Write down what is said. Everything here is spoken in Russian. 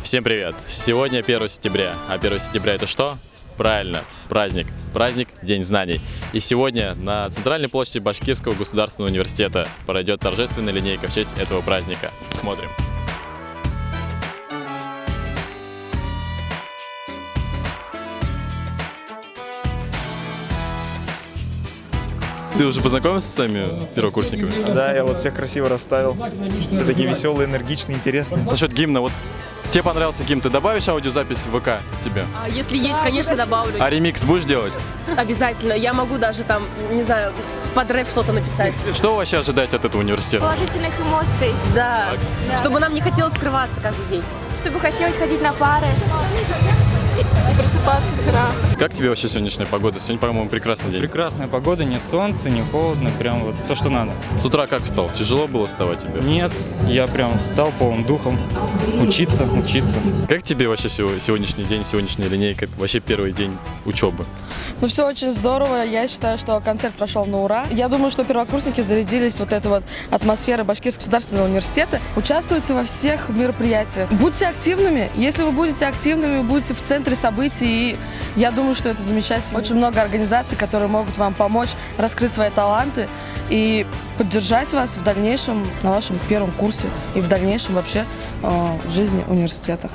Всем привет! Сегодня 1 сентября, а 1 сентября это что? Правильно, праздник. Праздник День знаний. И сегодня на центральной площади Башкирского государственного университета пройдет торжественная линейка в честь этого праздника. Смотрим. Ты уже познакомился с своими первокурсниками? Да, я вот всех красиво расставил. Все такие веселые, энергичные, интересные. Насчет гимна, вот тебе понравился гимн, ты добавишь аудиозапись в ВК себе? Если есть, конечно, добавлю. А ремикс будешь делать? Обязательно. Я могу даже там, не знаю, под рэп что-то написать. Что вы вообще ожидаете от этого университета? Положительных эмоций. Да. Да. Чтобы нам не хотелось скрываться каждый день. Чтобы хотелось ходить на пары и просыпаться с утра. Как тебе вообще сегодняшняя погода? Сегодня, по-моему, прекрасный день. Прекрасная погода, не солнце, не холодно, прям вот то, что надо. С утра как встал? Тяжело было вставать тебе? Нет, я прям встал полным духом. Учиться. Как тебе вообще сегодняшний день, сегодняшняя линейка, вообще первый день учебы? Ну, все очень здорово. Я считаю, что концерт прошел на ура. Я думаю, что первокурсники зарядились вот этой вот атмосферой Башкирского государственного университета. Участвуйте во всех мероприятиях. Будьте активными. Если вы будете активными, будете в центре событий. И я думаю, что это замечательно. Очень много организаций, которые могут вам помочь раскрыть свои таланты и поддержать вас в дальнейшем на вашем первом курсе и в дальнейшем вообще в жизни университета.